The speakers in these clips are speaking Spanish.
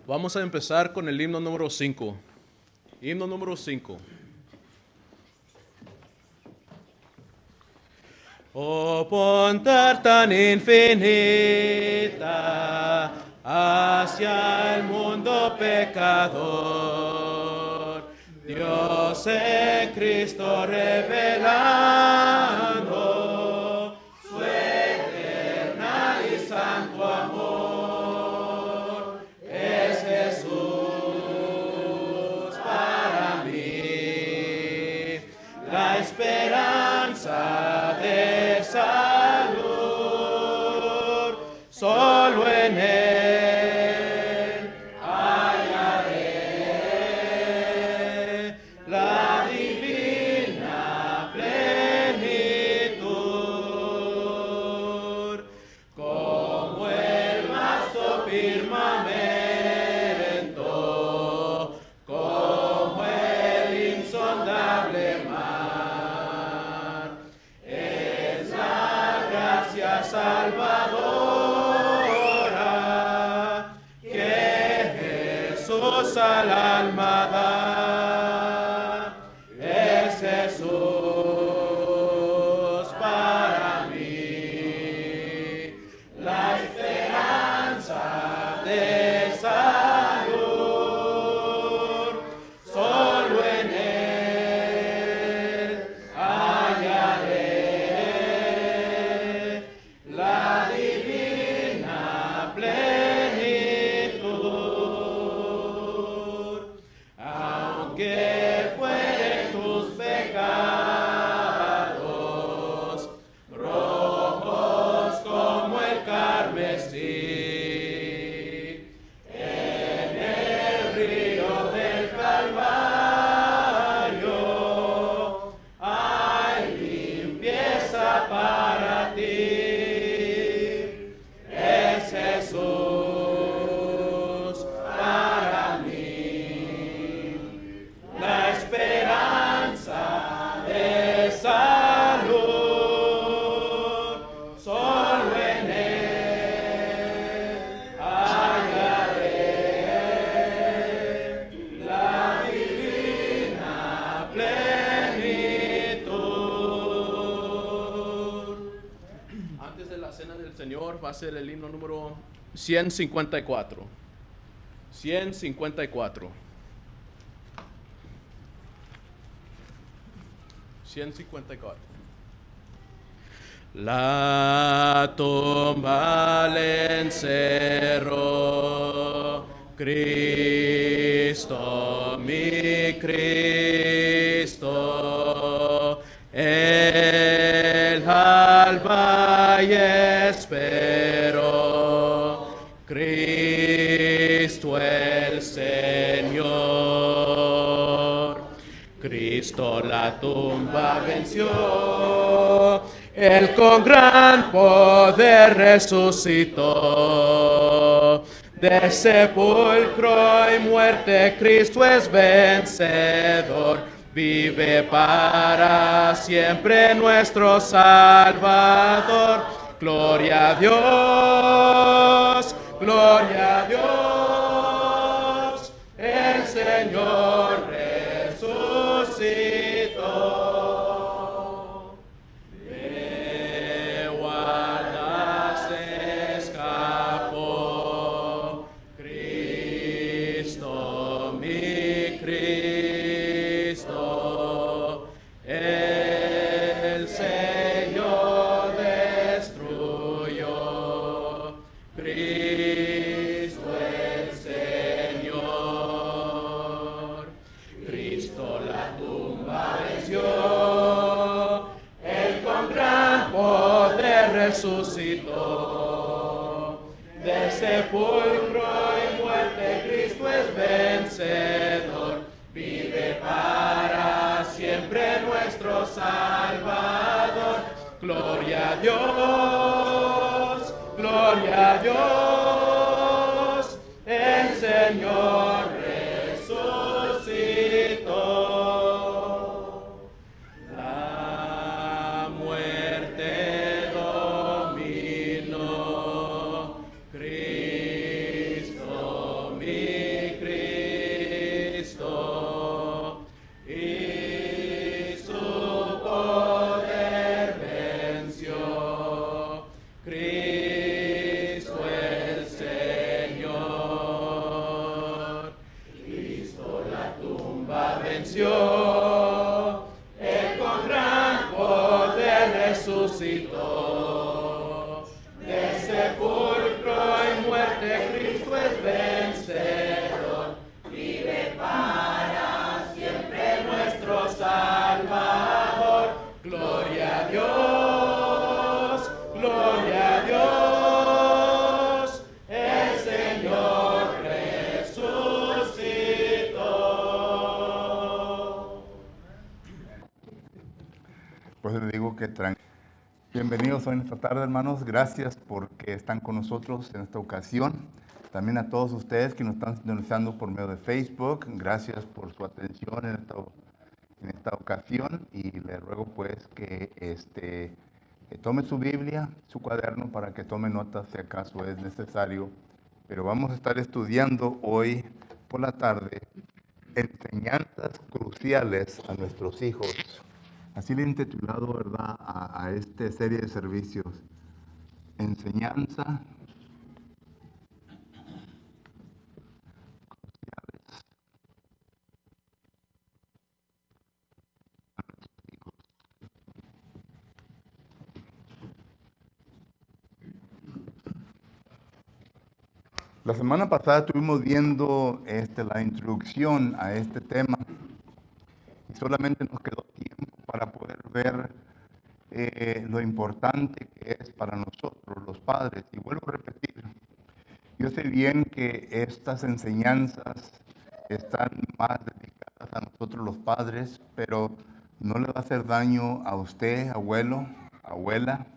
Vamos a empezar con el himno número 5. Himno número 5. Oh bondad tan infinita hacia el mundo pecador, Dios en Cristo revelando su eterna y santo amor, es Jesús para mí, la esperanza de salud, solo en Él hallaré la divina plenitud, como el vasto firmamento, como el insondable mar, es la gracia salvadora que Jesús al alma da. Es Jesús para mí la esperanza de salud, solo en Él hallaré la divina plenitud. Aunque fueren tus pecados rojos como el carmesí, en el río del Calvario hay limpieza para ti. Es Jesús para mí la esperanza de salud, solo en Él hallaré la divina plenitud. Antes de la cena del Señor va a ser el himno número 154. 154. 154. La tumba le encerró, Cristo, mi Cristo, el alba y espero, Cristo el Señor. Cristo la tumba venció, Él con gran poder resucitó. De sepulcro y muerte Cristo es vencedor, vive para siempre nuestro Salvador. Gloria a Dios, gloria a Dios, el Señor resucitó. De guardas escapó, Cristo, mi Cristo, el Señor destruyó, Cristo el Señor. Cristo la tumba venció, Él con gran poder resucitó. De sepulcro y muerte Cristo es vencedor, vive para siempre nuestro Salvador. Gloria a Dios, gloria a Dios, el Señor resucitó. La muerte dominó, Cristo mi venció, Él con gran poder resucitó. De sepulcro y muerte Cristo es vencedor, vive para siempre nuestro Salvador. Gloria a Dios, gloria a Dios, el Señor resucitó. Pues les digo que bienvenidos hoy en esta tarde, hermanos. Gracias porque están con nosotros en esta ocasión. También a todos ustedes que nos están sintonizando por medio de Facebook. Gracias por su atención en esta ocasión. Y les ruego pues que tome su Biblia, su cuaderno, para que tome notas si acaso es necesario. Pero vamos a estar estudiando hoy por la tarde enseñanzas cruciales a nuestros hijos. Así le he intitulado, ¿verdad?, a esta serie de servicios, enseñanza cruciales. La semana pasada estuvimos viendo la introducción a este tema y solamente nos quedó tiempo para poder ver lo importante que es para nosotros los padres. Y vuelvo a repetir, yo sé bien que estas enseñanzas están más dedicadas a nosotros los padres, pero no le va a hacer daño a usted, abuelo, abuela,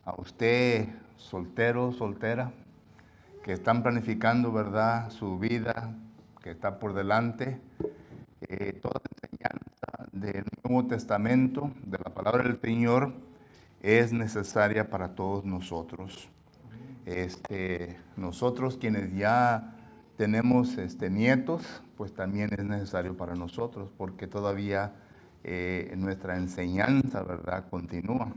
a usted, soltero, soltera, que están planificando, ¿verdad?, su vida que está por delante. Toda enseñanza del Nuevo Testamento, de la palabra del Señor, es necesaria para todos nosotros. Nosotros quienes ya tenemos nietos, pues también es necesario para nosotros, porque todavía nuestra enseñanza, ¿verdad?, continúa.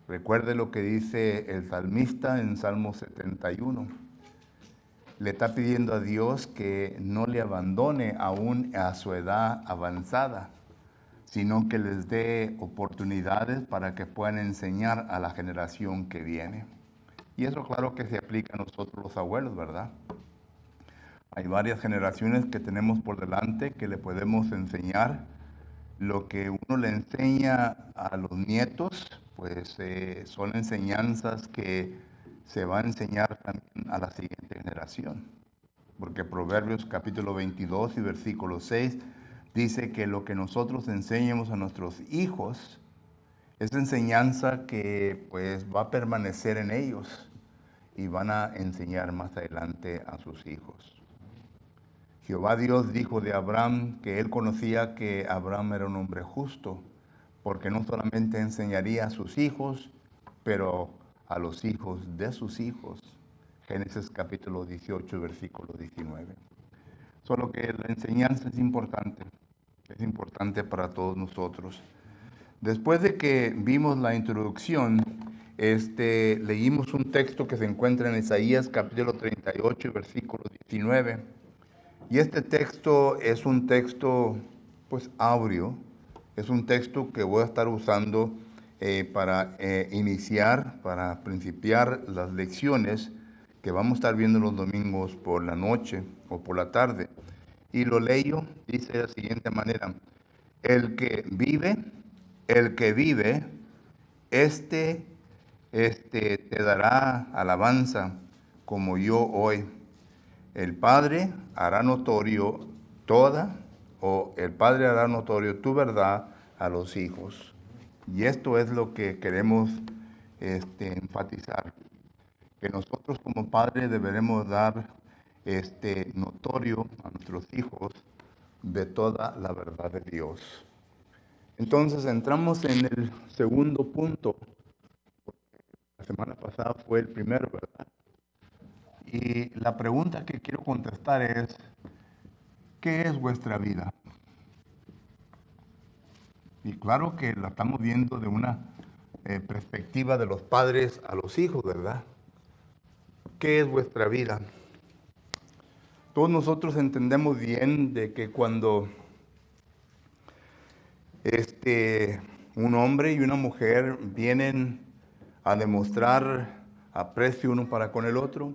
Recuerde lo que dice el salmista en Salmo 71. Le está pidiendo a Dios que no le abandone aún a su edad avanzada, sino que les dé oportunidades para que puedan enseñar a la generación que viene. Y eso claro que se aplica a nosotros los abuelos, ¿verdad? Hay varias generaciones que tenemos por delante que le podemos enseñar. Lo que uno le enseña a los nietos, pues son enseñanzas que se va a enseñar también a la siguiente generación. Porque Proverbios capítulo 22 y versículo 6 dice que lo que nosotros enseñemos a nuestros hijos es enseñanza que pues va a permanecer en ellos y van a enseñar más adelante a sus hijos. Jehová Dios dijo de Abraham que él conocía que Abraham era un hombre justo, porque no solamente enseñaría a sus hijos, pero a los hijos de sus hijos. Génesis capítulo 18, versículo 19. Solo que la enseñanza es importante para todos nosotros. Después de que vimos la introducción, leímos un texto que se encuentra en Isaías capítulo 38, versículo 19. Y este texto es un texto, pues, áureo. Es un texto que voy a estar usando para iniciar, para principiar las lecciones que vamos a estar viendo los domingos por la noche o por la tarde. Y lo leo, dice de la siguiente manera: el que vive, te dará alabanza como yo hoy. El Padre hará notorio tu verdad a los hijos. Y esto es lo que queremos enfatizar, que nosotros como padres deberemos dar notorio a nuestros hijos de toda la verdad de Dios. Entonces entramos en el segundo punto. La semana pasada fue el primero, ¿verdad? Y la pregunta que quiero contestar es: ¿qué es vuestra vida? Y claro que la estamos viendo de una perspectiva de los padres a los hijos, ¿verdad? ¿Qué es vuestra vida? Todos nosotros entendemos bien de que cuando Un hombre y una mujer vienen a demostrar aprecio uno para con el otro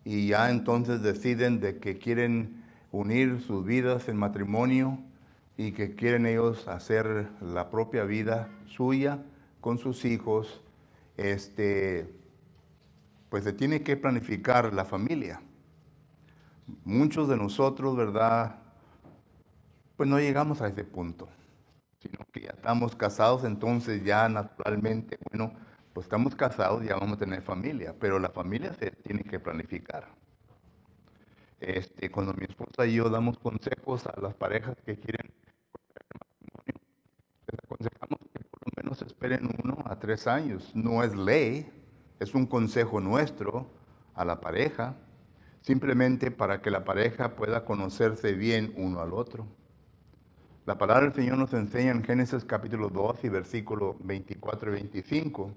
y ya entonces deciden de que quieren unir sus vidas en matrimonio y que quieren ellos hacer la propia vida suya con sus hijos. Pues se tiene que planificar la familia. Muchos de nosotros, ¿verdad? Pues no llegamos a ese punto, sino que ya estamos casados, entonces ya naturalmente, bueno, pues estamos casados, ya vamos a tener familia, pero la familia se tiene que planificar. Cuando mi esposa y yo damos consejos a las parejas que quieren matrimonio, les aconsejamos que por lo menos esperen 1 a 3 años. No es ley, es un consejo nuestro a la pareja, simplemente para que la pareja pueda conocerse bien uno al otro. La palabra del Señor nos enseña en Génesis capítulo 2 y versículos 24 y 25.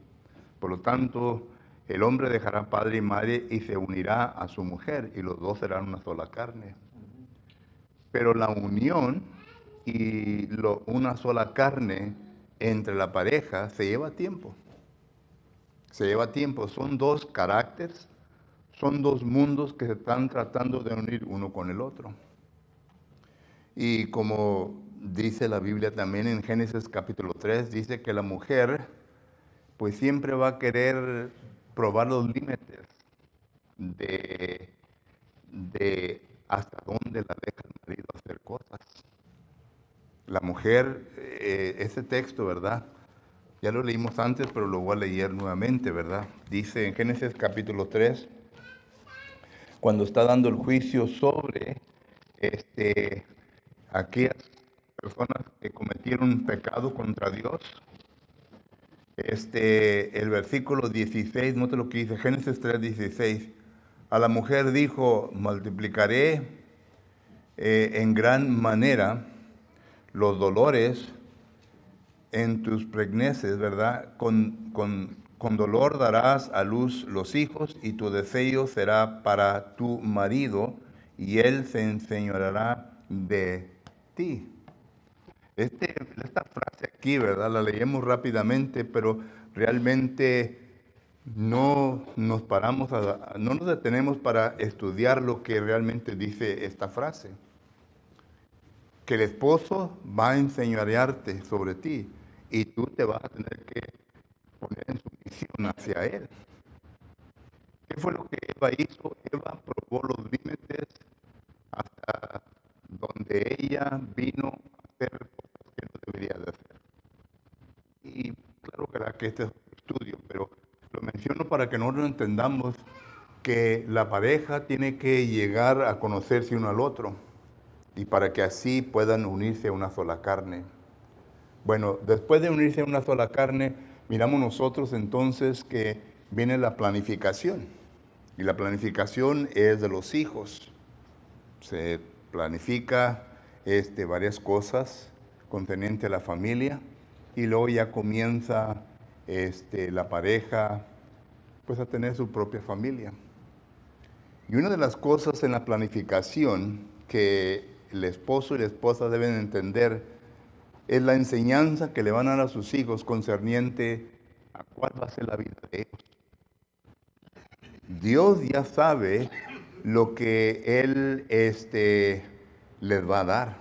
Por lo tanto, el hombre dejará padre y madre y se unirá a su mujer y los dos serán una sola carne. Pero la unión y una sola carne entre la pareja se lleva tiempo. Se lleva tiempo. Son dos caracteres, son dos mundos que se están tratando de unir uno con el otro. Y como dice la Biblia también en Génesis capítulo 3, dice que la mujer pues siempre va a querer probar los límites de, de hasta dónde la deja el marido hacer cosas. La mujer, ese texto, ¿verdad? Ya lo leímos antes, pero lo voy a leer nuevamente, ¿verdad? Dice en Génesis capítulo 3, cuando está dando el juicio sobre aquellas personas que cometieron un pecado contra Dios. El versículo 16, note lo que dice, Génesis 3:16. A la mujer dijo, multiplicaré en gran manera los dolores en tus pregneces, ¿verdad? Con dolor darás a luz los hijos y tu deseo será para tu marido y él se enseñoreará de ti. Esta frase aquí, ¿verdad? La leemos rápidamente, pero realmente no nos paramos, no nos detenemos para estudiar lo que realmente dice esta frase. Que el esposo va a enseñorearte sobre ti y tú te vas a tener que poner en sumisión hacia él. ¿Qué fue lo que Eva hizo? Eva probó los límites hasta donde ella vino a hacer cosas que no debería de hacer. Y claro que este es un estudio, pero lo menciono para que nosotros entendamos que la pareja tiene que llegar a conocerse uno al otro y para que así puedan unirse a una sola carne. Bueno, después de unirse a una sola carne, miramos nosotros entonces que viene la planificación. Y la planificación es de los hijos. Se planifica varias cosas concernientes a la familia y luego ya comienza la pareja pues a tener su propia familia. Y una de las cosas en la planificación que el esposo y la esposa deben entender es la enseñanza que le van a dar a sus hijos concerniente a cuál va a ser la vida de ellos. Dios ya sabe lo que Él les va a dar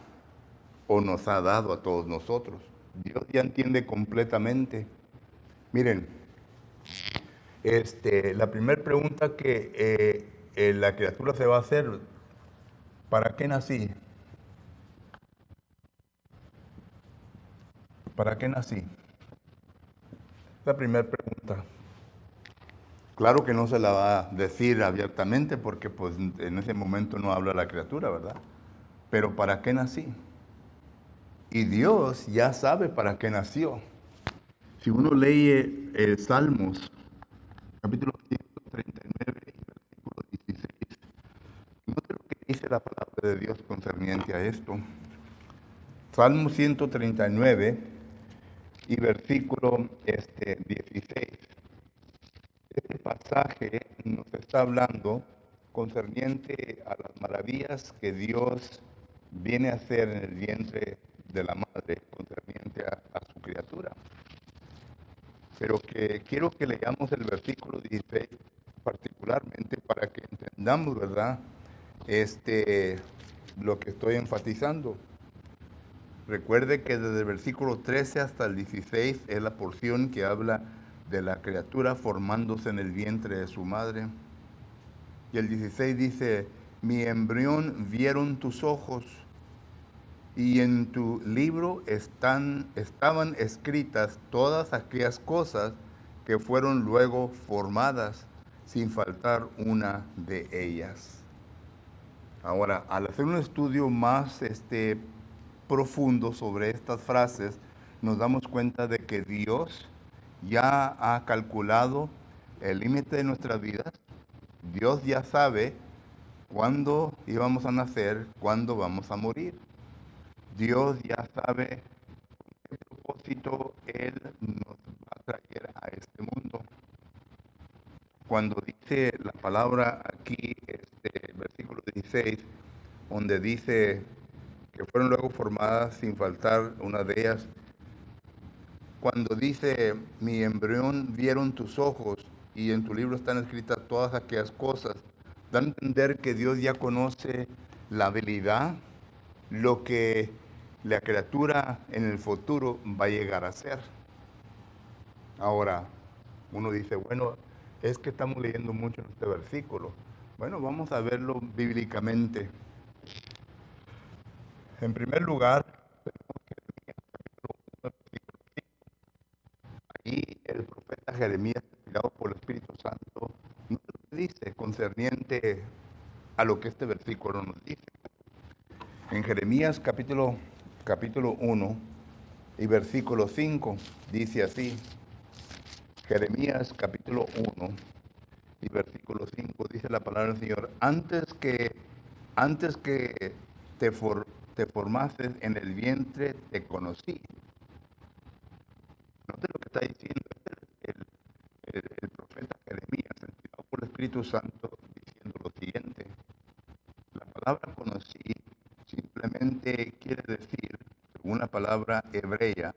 o nos ha dado a todos nosotros. Dios ya entiende completamente. Miren, la primera pregunta que la criatura se va a hacer, ¿para qué nací? ¿Para qué nací? La primera pregunta. Claro que no se la va a decir abiertamente porque pues en ese momento no habla la criatura, ¿verdad? Pero ¿para qué nací? Y Dios ya sabe para qué nació. Si uno lee Salmos, capítulo 139, versículo 16, note lo que dice la palabra de Dios concerniente a esto. Salmo 139 y versículo 16. Este pasaje nos está hablando concerniente a las maravillas que Dios viene a hacer en el vientre de la madre, concerniente quiero que leamos el versículo 16 particularmente para que entendamos, ¿verdad? Lo que estoy enfatizando. Recuerde que desde el versículo 13 hasta el 16 es la porción que habla de la criatura formándose en el vientre de su madre. Y el 16 dice, mi embrión vieron tus ojos, y en tu libro estaban escritas todas aquellas cosas que fueron luego formadas, sin faltar una de ellas. Ahora, al hacer un estudio más profundo sobre estas frases, nos damos cuenta de que Dios ya ha calculado el límite de nuestras vidas. Dios ya sabe cuándo íbamos a nacer, cuándo vamos a morir. Dios ya sabe qué propósito Él nos va a traer a este mundo. Cuando dice la palabra aquí, versículo 16, donde dice que fueron luego formadas sin faltar una de ellas, cuando dice, mi embrión vieron tus ojos y en tu libro están escritas todas aquellas cosas, da a entender que Dios ya conoce la habilidad, lo que la criatura en el futuro va a llegar a ser. Ahora, uno dice, bueno, es que estamos leyendo mucho en este versículo. Bueno, vamos a verlo bíblicamente. En primer lugar, ahí el profeta Jeremías, inspirado por el Espíritu Santo, nos dice concerniente a lo que este versículo nos dice. En Jeremías capítulo 1 y versículo 5 dice así. Jeremías capítulo 1 y versículo 5 dice la palabra del Señor, antes que te formases en el vientre te conocí. Note lo que está diciendo el profeta Jeremías, inspirado por el Espíritu Santo, diciendo lo siguiente. La palabra conocí simplemente quiere decir, según la palabra hebrea,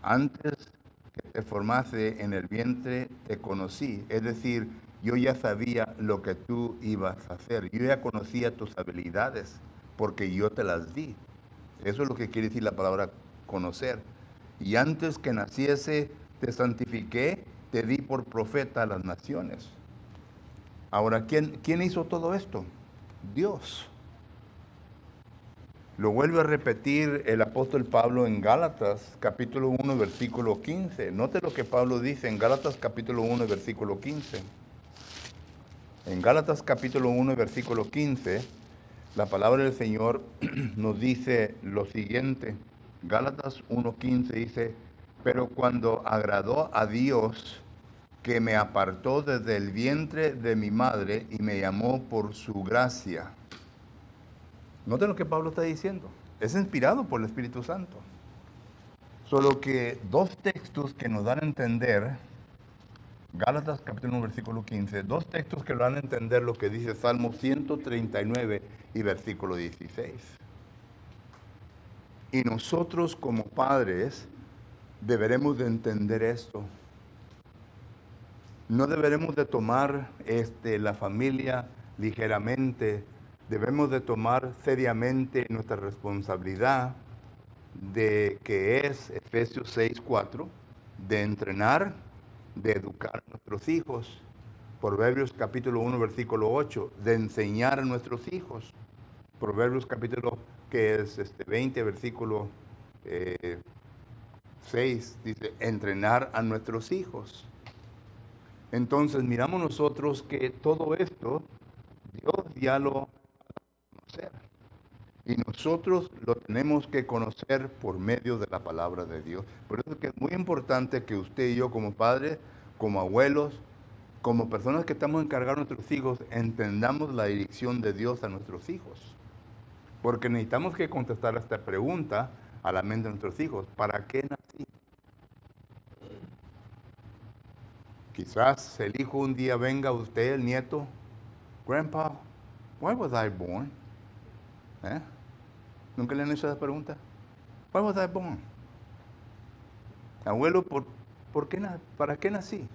antes que te formase en el vientre te conocí. Es decir, yo ya sabía lo que tú ibas a hacer. Yo ya conocía tus habilidades porque yo te las di. Eso es lo que quiere decir la palabra conocer. Y antes que naciese te santifiqué, te di por profeta a las naciones. Ahora, ¿quién hizo todo esto? Dios. Lo vuelve a repetir el apóstol Pablo en Gálatas capítulo 1 versículo 15. Note lo que Pablo dice en Gálatas capítulo 1 versículo 15. En Gálatas capítulo 1 versículo 15, la palabra del Señor nos dice lo siguiente. Gálatas 1:15 dice, pero cuando agradó a Dios que me apartó desde el vientre de mi madre y me llamó por su gracia. Noten lo que Pablo está diciendo. Es inspirado por el Espíritu Santo. Solo que dos textos que nos dan a entender, Gálatas capítulo 1 versículo 15, dos textos que nos dan a entender lo que dice Salmo 139 y versículo 16. Y nosotros como padres deberemos de entender esto. No deberemos de tomar la familia ligeramente. Debemos de tomar seriamente nuestra responsabilidad de que es Efesios 6:4, de entrenar, de educar a nuestros hijos. Proverbios capítulo 1 versículo 8, de enseñar a nuestros hijos. Proverbios capítulo que es 20 versículo 6 dice entrenar a nuestros hijos. Entonces miramos nosotros que todo esto Dios ya lo va a conocer. Y nosotros lo tenemos que conocer por medio de la palabra de Dios. Por eso es que es muy importante que usted y yo como padres, como abuelos, como personas que estamos encargados a nuestros hijos, entendamos la dirección de Dios a nuestros hijos. Porque necesitamos que contestar a esta pregunta a la mente de nuestros hijos. ¿Para qué nací? Quizás el hijo un día venga a usted, el nieto, Grandpa, why was I born? ¿Nunca le han hecho esa pregunta? Why was I born? Abuelo, ¿Para qué nací?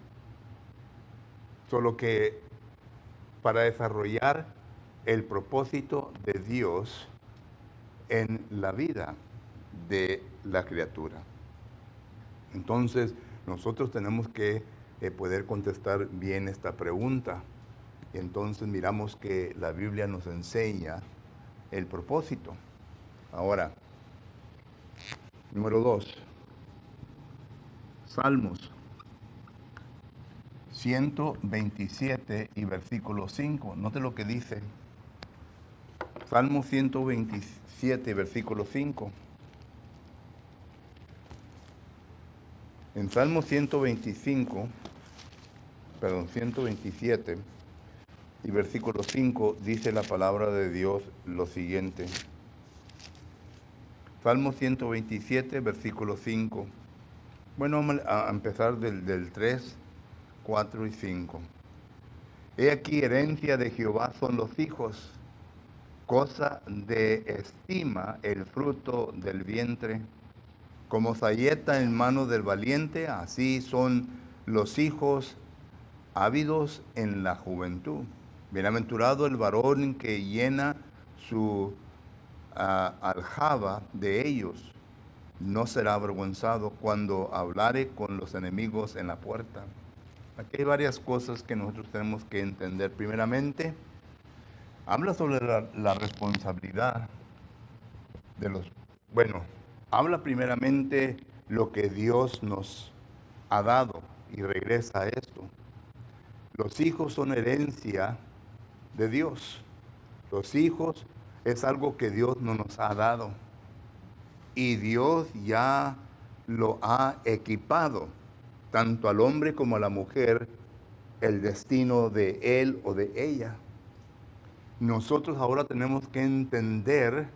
Solo que para desarrollar el propósito de Dios en la vida de la criatura. Entonces, nosotros tenemos que poder contestar bien esta pregunta. Entonces miramos que la Biblia nos enseña el propósito. Ahora, número 2, Salmos 127 y versículo 5. Note lo que dice. Salmo 127, versículo 5. En Salmo 127 y versículo 5 dice la palabra de Dios lo siguiente. Salmo 127, versículo 5. Bueno, vamos a empezar del 3, 4 y 5. He aquí, herencia de Jehová son los hijos, cosa de estima el fruto del vientre. Como saeta en mano del valiente, así son los hijos ávidos en la juventud. Bienaventurado el varón que llena su aljaba de ellos. No será avergonzado cuando hablare con los enemigos en la puerta. Aquí hay varias cosas que nosotros tenemos que entender. Primeramente, habla sobre la responsabilidad de los... Bueno, habla primeramente lo que Dios nos ha dado y regresa a esto. Los hijos son herencia de Dios. Los hijos es algo que Dios no nos ha dado. Y Dios ya lo ha equipado, tanto al hombre como a la mujer, el destino de él o de ella. Nosotros ahora tenemos que entender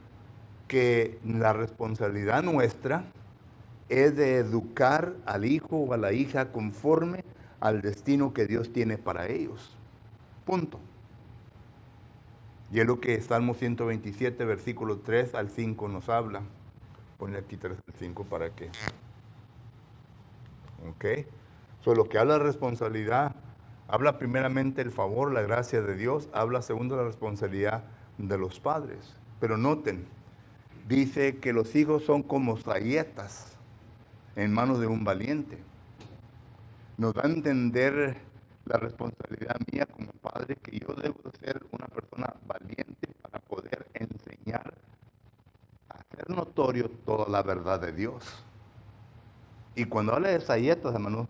que la responsabilidad nuestra es de educar al hijo o a la hija conforme al destino que Dios tiene para ellos. Punto. Y es lo que Salmo 127, versículo 3 al 5 nos habla. Ponle aquí 3 al 5 para que. ¿Ok? Lo que habla de responsabilidad, habla primeramente el favor, la gracia de Dios, habla segundo la responsabilidad de los padres. Pero noten, dice que los hijos son como saetas en manos de un valiente. Nos da a entender la responsabilidad mía como padre, que yo debo ser una persona valiente para poder enseñar, hacer notorio toda la verdad de Dios. Y cuando habla de saetas, hermano,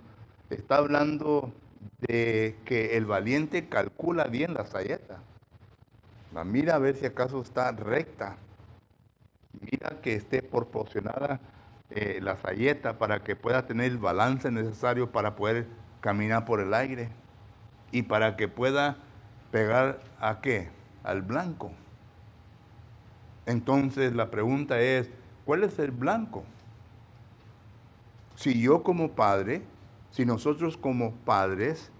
está hablando de que el valiente calcula bien la saeta. Mira a ver si acaso está recta. Mira que esté proporcionada la saeta para que pueda tener el balance necesario para poder caminar por el aire y para que pueda pegar ¿a qué? Al blanco. Entonces la pregunta es, ¿cuál es el blanco? Si yo como padre, si nosotros como padres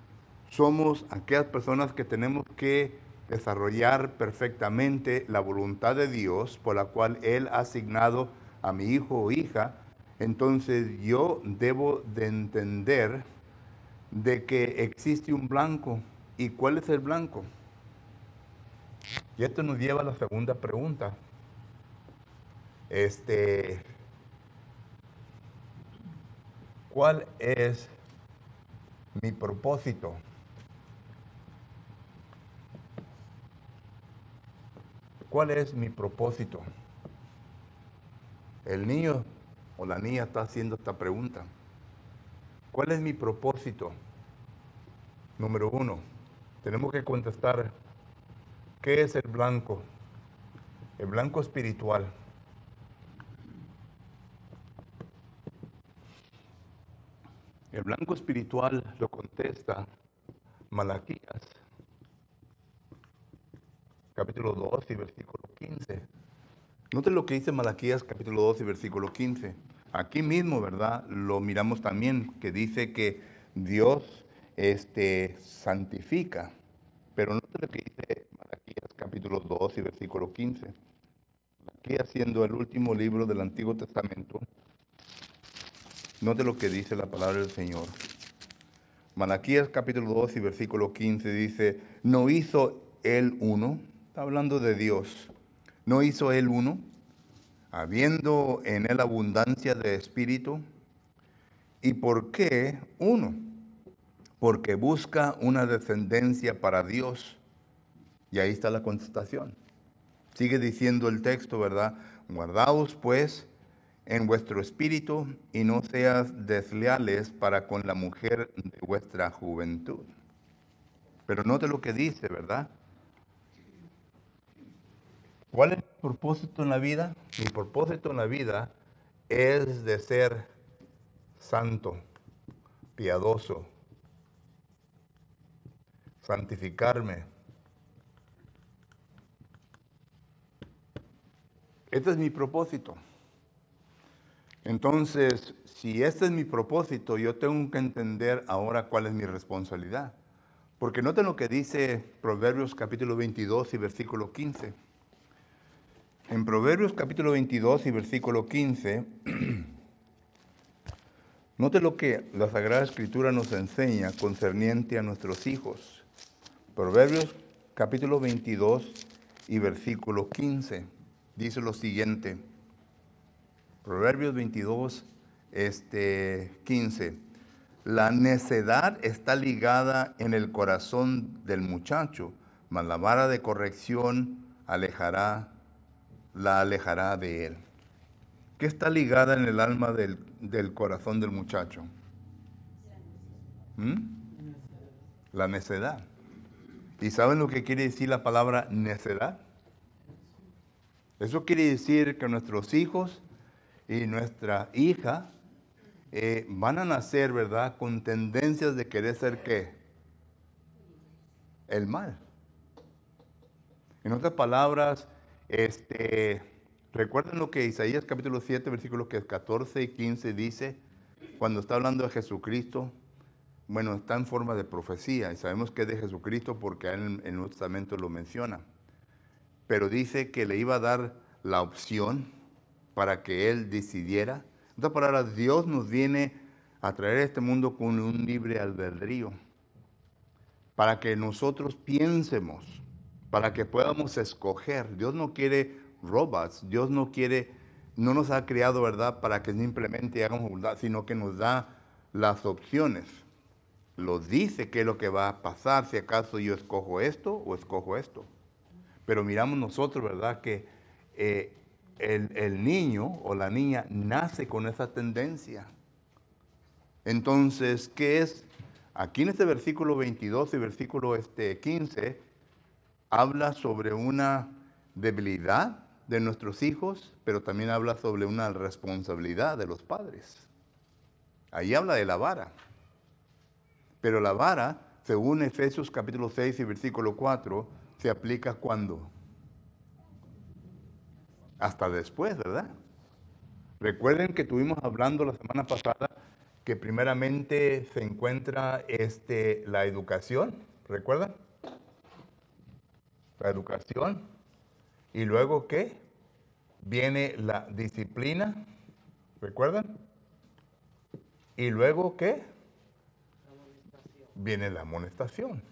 somos aquellas personas que tenemos que desarrollar perfectamente la voluntad de Dios por la cual Él ha asignado a mi hijo o hija, entonces yo debo de entender de que existe un blanco. ¿Y cuál es el blanco? Y esto nos lleva a la segunda pregunta. ¿Cuál es mi propósito? ¿Cuál es mi propósito? El niño o la niña está haciendo esta pregunta. ¿Cuál es mi propósito? Número 1, tenemos que contestar, ¿qué es el blanco? El blanco espiritual. El blanco espiritual lo contesta Malaquías, capítulo 2 y versículo 15. Noten lo que dice Malaquías, capítulo 2 y versículo 15. Aquí mismo, ¿verdad? Lo miramos también, que dice que Dios santifica. Pero noten lo que dice Malaquías, capítulo 2 y versículo 15. Malaquías, siendo el último libro del Antiguo Testamento, Note lo que dice la palabra del Señor. Malaquías capítulo 2 y versículo 15 dice, ¿no hizo él uno? Está hablando de Dios. ¿No hizo él uno? Habiendo en él abundancia de espíritu. ¿Y por qué uno? Porque busca una descendencia para Dios. Y ahí está la contestación. Sigue diciendo el texto, ¿verdad? Guardaos pues en vuestro espíritu y no seas desleales para con la mujer de vuestra juventud. Pero note lo que dice, ¿verdad? ¿Cuál es mi propósito en la vida? Mi propósito en la vida es de ser santo, piadoso, santificarme. Este es mi propósito. Entonces, si este es mi propósito, yo tengo que entender ahora cuál es mi responsabilidad. Porque noten lo que dice Proverbios capítulo 22 y versículo 15. En Proverbios capítulo 22 y versículo 15, note lo que la Sagrada Escritura nos enseña concerniente a nuestros hijos. Proverbios capítulo 22 y versículo 15 dice lo siguiente. Proverbios 22, 15. La necedad está ligada en el corazón del muchacho, mas la vara de corrección la alejará de él. ¿Qué está ligada en el alma del corazón del muchacho? ¿Mm? La necedad. ¿Y saben lo que quiere decir la palabra necedad? Eso quiere decir que nuestros hijos y nuestra hija van a nacer, ¿verdad?, con tendencias de querer ser ¿qué? El mal. En otras palabras, recuerden lo que Isaías capítulo 7, versículos 14 y 15 dice, cuando está hablando de Jesucristo. Bueno, está en forma de profecía y sabemos que es de Jesucristo porque en el Nuevo Testamento lo menciona. Pero dice que le iba a dar la opción para que él decidiera. En otras palabras, Dios nos viene a traer a este mundo con un libre albedrío, para que nosotros piensemos, para que podamos escoger. Dios no quiere robots, Dios no nos ha creado, ¿verdad?, para que simplemente hagamos voluntad, sino que nos da las opciones. Lo dice qué es lo que va a pasar, si acaso yo escojo esto o escojo esto. Pero miramos nosotros, ¿verdad?, que el niño o la niña nace con esa tendencia. Entonces, ¿qué es? Aquí en este versículo 22 y versículo 15, habla sobre una debilidad de nuestros hijos, pero también habla sobre una responsabilidad de los padres. Ahí habla de la vara. Pero la vara, según Efesios capítulo 6 y versículo 4, se aplica ¿cuándo? Hasta después, ¿verdad? Recuerden que estuvimos hablando la semana pasada que primeramente se encuentra la educación, ¿recuerdan? La educación. Y luego ¿qué? Viene la disciplina, ¿recuerdan? Y luego ¿qué? Viene la amonestación.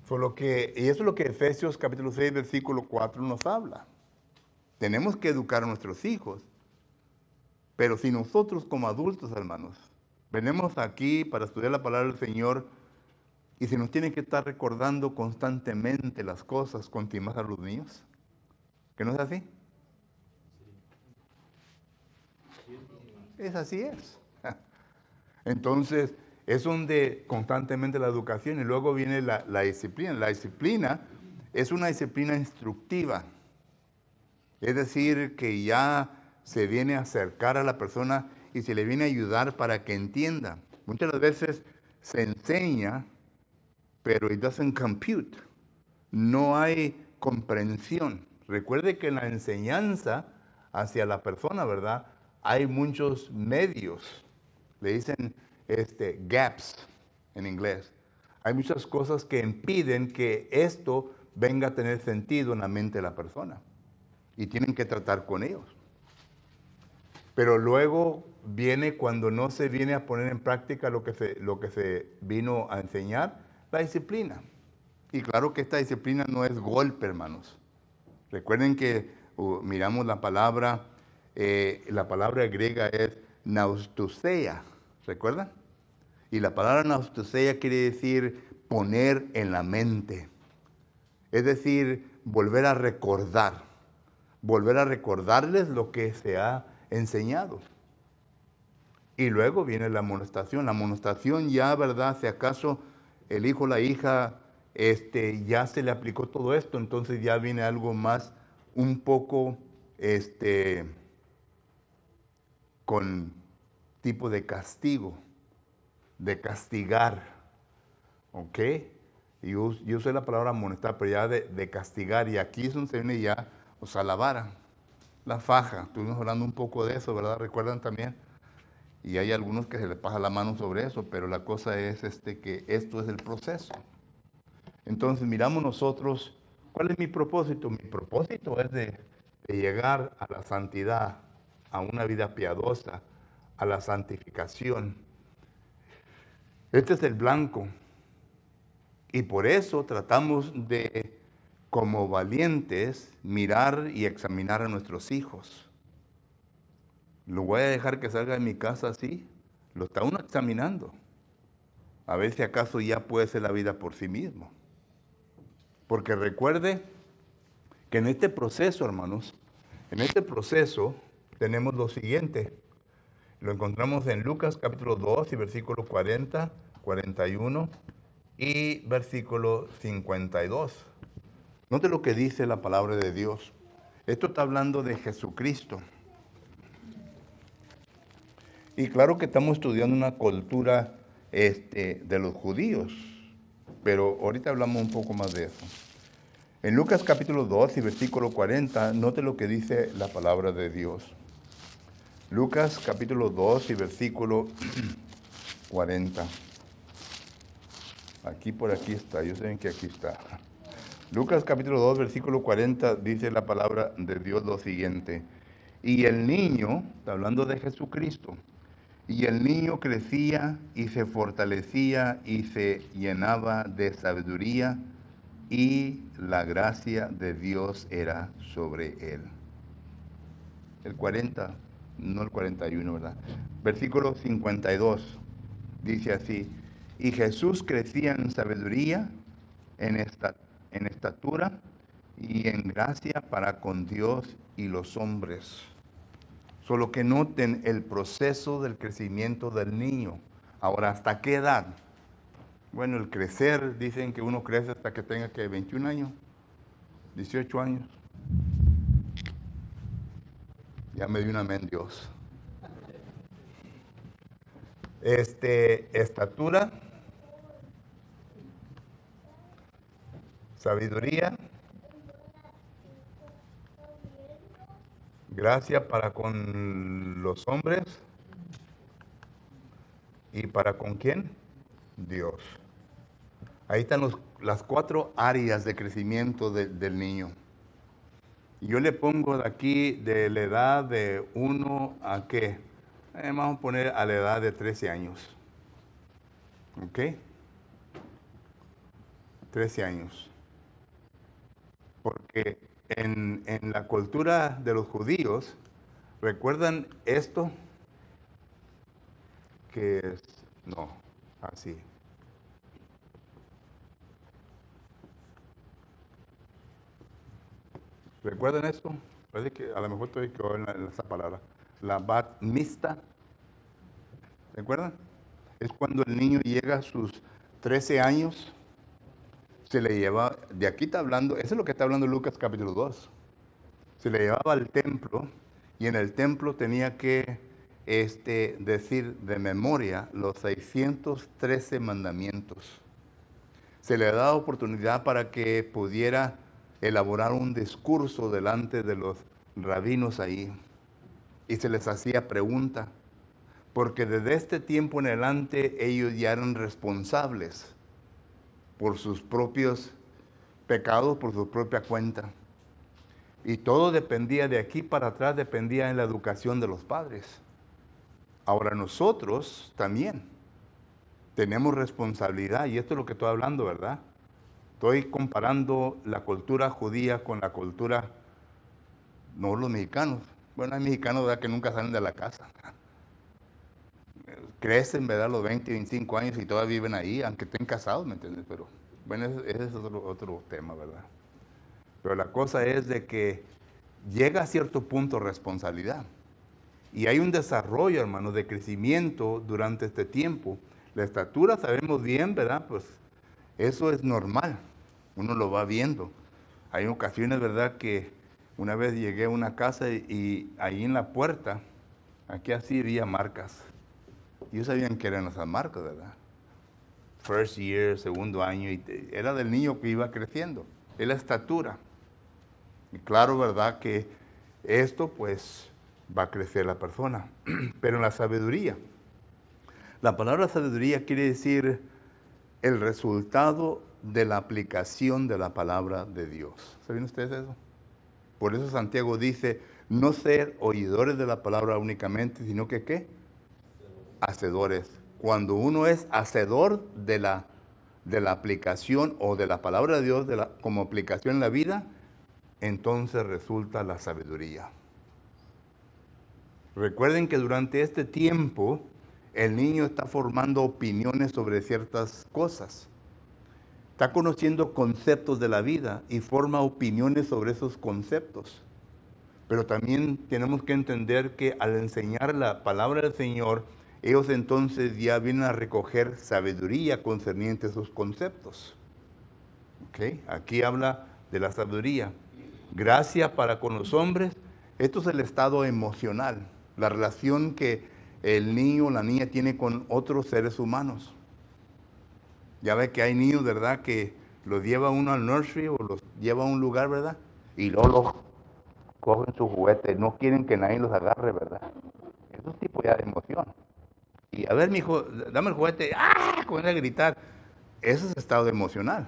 Y eso es lo que Efesios capítulo 6, versículo 4 nos habla. Tenemos que educar a nuestros hijos. Pero si nosotros como adultos, hermanos, venimos aquí para estudiar la palabra del Señor y se nos tiene que estar recordando constantemente las cosas, continuar a los niños, ¿que no es así? Es así es. Entonces, es donde constantemente la educación y luego viene la disciplina. La disciplina es una disciplina instructiva. Es decir, que ya se viene a acercar a la persona y se le viene a ayudar para que entienda. Muchas veces se enseña, pero it doesn't compute. No hay comprensión. Recuerde que en la enseñanza hacia la persona, ¿verdad?, hay muchos medios. Le dicen gaps en inglés. Hay muchas cosas que impiden que esto venga a tener sentido en la mente de la persona. Y tienen que tratar con ellos. Pero luego viene cuando no se viene a poner en práctica lo que se vino a enseñar, la disciplina. Y claro que esta disciplina no es golpe, hermanos. Recuerden que miramos la palabra griega es naustouseia, ¿recuerdan? Y la palabra naustouseia quiere decir poner en la mente. Es decir, volver a recordarles lo que se ha enseñado. Y luego viene la amonestación. La amonestación ya, ¿verdad? Si acaso el hijo o la hija ya se le aplicó todo esto, entonces ya viene algo más, un poco, con tipo de castigo, de castigar, ¿ok? Y yo usé la palabra amonestar, pero ya de castigar, y aquí es donde se viene ya, o sea, la vara, la faja. Estuvimos hablando un poco de eso, ¿verdad? ¿Recuerdan también? Y hay algunos que se les pasa la mano sobre eso, pero la cosa es que esto es el proceso. Entonces miramos nosotros, ¿cuál es mi propósito? Mi propósito es de llegar a la santidad, a una vida piadosa, a la santificación. Este es el blanco. Y por eso tratamos de, como valientes, mirar y examinar a nuestros hijos. ¿Lo voy a dejar que salga de mi casa así? Lo está uno examinando. A ver si acaso ya puede ser la vida por sí mismo. Porque recuerde que en este proceso, hermanos, en este proceso tenemos lo siguiente. Lo encontramos en Lucas capítulo 2 y versículo 40, 41 y versículo 52. Note lo que dice la palabra de Dios. Esto está hablando de Jesucristo. Y claro que estamos estudiando una cultura de los judíos, pero ahorita hablamos un poco más de eso. En Lucas capítulo 2 y versículo 40, note lo que dice la palabra de Dios. Lucas capítulo 2 y versículo 40. Por aquí está, yo sé que aquí está. Lucas capítulo 2, versículo 40, dice la palabra de Dios lo siguiente. Y el niño, está hablando de Jesucristo, y el niño crecía y se fortalecía y se llenaba de sabiduría, y la gracia de Dios era sobre él. El 40, no el 41, ¿verdad? Versículo 52, dice así. Y Jesús crecía en sabiduría, en estatura y en gracia para con Dios y los hombres. Solo que noten el proceso del crecimiento del niño. Ahora, ¿hasta qué edad? Bueno, el crecer, dicen que uno crece hasta que tenga que 21 años, 18 años. Ya me dio un amén Dios. Estatura, sabiduría, gracia para con los hombres y para con quién? Dios. Ahí están las 4 áreas de crecimiento del niño. Y yo le pongo de aquí de la edad de 1 a qué. Vamos a poner a la edad de 13 años. ¿Ok? 13 años. Porque en la cultura de los judíos, ¿recuerdan esto? Que es, no, así. ¿Recuerdan esto? Parece que a lo mejor estoy equivocado en esa palabra. La bat mista. ¿Recuerdan? Es cuando el niño llega a sus 13 años, se le lleva, de aquí está hablando, eso es lo que está hablando Lucas capítulo 2. Se le llevaba al templo y en el templo tenía que decir de memoria los 613 mandamientos. Se le daba oportunidad para que pudiera elaborar un discurso delante de los rabinos ahí y se les hacía pregunta, porque desde este tiempo en adelante ellos ya eran responsables por sus propios pecados, por su propia cuenta. Y todo dependía de aquí para atrás, dependía en la educación de los padres. Ahora nosotros también tenemos responsabilidad, y esto es lo que estoy hablando, ¿verdad? Estoy comparando la cultura judía con la cultura, no los mexicanos. Bueno, hay mexicanos, ¿verdad?, que nunca salen de la casa. Crecen, ¿verdad?, los 20, 25 años y todavía viven ahí, aunque estén casados, ¿me entiendes? Pero bueno, ese es otro tema, ¿verdad? Pero la cosa es de que llega a cierto punto responsabilidad. Y hay un desarrollo, hermanos, de crecimiento durante este tiempo. La estatura sabemos bien, ¿verdad? Pues eso es normal. Uno lo va viendo. Hay ocasiones, ¿verdad?, que una vez llegué a una casa y ahí en la puerta, aquí así había marcas. Y ellos sabían que eran esas marcas, ¿verdad? First year, segundo año, y era del niño que iba creciendo. Es la estatura. Y claro, ¿verdad?, que esto pues va a crecer la persona. Pero en la sabiduría, la palabra sabiduría quiere decir el resultado de la aplicación de la palabra de Dios. ¿Saben ustedes eso? Por eso Santiago dice, no ser oidores de la palabra únicamente, sino que ¿qué? Hacedores. Cuando uno es hacedor de la aplicación o de la palabra de Dios como aplicación en la vida, entonces resulta la sabiduría. Recuerden que durante este tiempo el niño está formando opiniones sobre ciertas cosas. Está conociendo conceptos de la vida y forma opiniones sobre esos conceptos. Pero también tenemos que entender que al enseñar la palabra del Señor, ellos entonces ya vienen a recoger sabiduría concerniente a esos conceptos. ¿Okay? Aquí habla de la sabiduría. Gracia para con los hombres. Esto es el estado emocional, la relación que el niño o la niña tiene con otros seres humanos. Ya ve que hay niños, ¿verdad?, que los lleva uno al nursery o los lleva a un lugar, ¿verdad? Y luego los cogen sus juguetes, no quieren que nadie los agarre, ¿verdad? Es un tipo ya de emoción. Y a ver, mijo, dame el juguete, ¡ah!, comienza a gritar. Ese es estado emocional.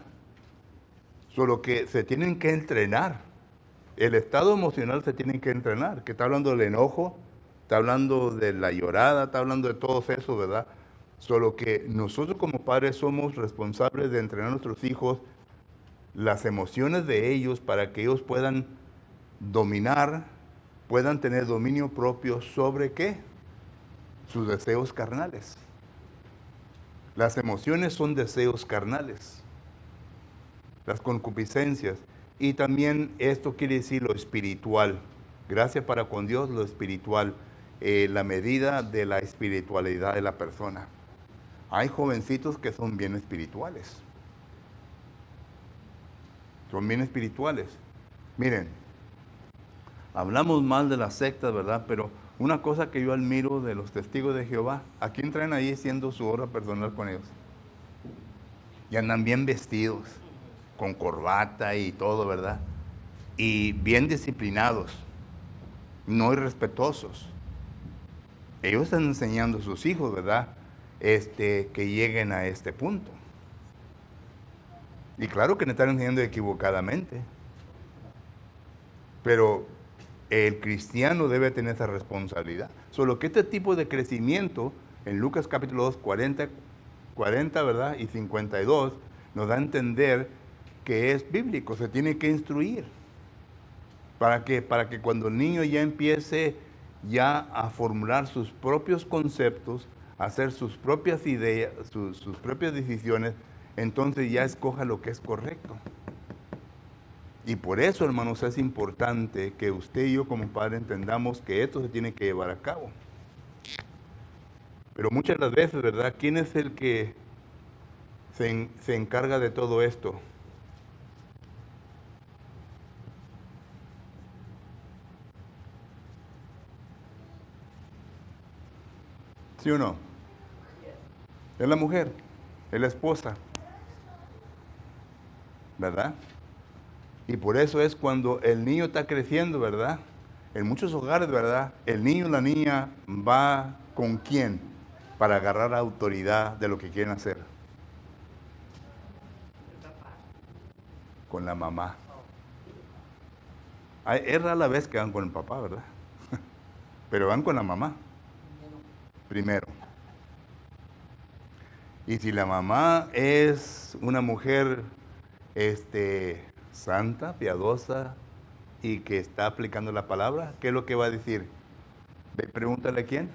Solo que se tienen que entrenar. El estado emocional se tiene que entrenar, que está hablando del enojo, está hablando de la llorada, está hablando de todo eso, ¿verdad? Solo que nosotros como padres somos responsables de entrenar a nuestros hijos las emociones de ellos para que ellos puedan dominar, puedan tener dominio propio sobre ¿qué? Sus deseos carnales. Las emociones son deseos carnales, las concupiscencias. Y también esto quiere decir lo espiritual. Gracia para con Dios, lo espiritual. La medida de la espiritualidad de la persona. Hay jovencitos que son bien espirituales. Son bien espirituales. Miren, hablamos mal de las sectas, ¿verdad? Pero una cosa que yo admiro de los testigos de Jehová, ¿a quién traen ahí haciendo su obra personal con ellos? Y andan bien vestidos, con corbata y todo, ¿verdad? Y bien disciplinados, no irrespetuosos. Ellos están enseñando a sus hijos, ¿verdad?, que lleguen a este punto. Y claro que le están enseñando equivocadamente. Pero el cristiano debe tener esa responsabilidad. Solo que este tipo de crecimiento, en Lucas capítulo 2, 40, ¿verdad?, y 52, nos da a entender que es bíblico, se tiene que instruir. Para que cuando el niño ya empiece ya a formular sus propios conceptos, a hacer sus propias ideas, sus propias decisiones, entonces ya escoja lo que es correcto. Y por eso, hermanos, es importante que usted y yo como padre entendamos que esto se tiene que llevar a cabo. Pero muchas de las veces, ¿verdad?, ¿quién es el que se encarga de todo esto? ¿Sí o no? Es la mujer, es la esposa, ¿verdad? Y por eso es cuando el niño está creciendo, ¿verdad? En muchos hogares, ¿verdad?, el niño o la niña va ¿con quién? Para agarrar autoridad de lo que quieren hacer. Con la mamá. Es rara la vez que van con el papá, ¿verdad? Pero van con la mamá. Primero. Y si la mamá es una mujer santa, piadosa y que está aplicando la palabra, ¿qué es lo que va a decir? Pregúntale a quién.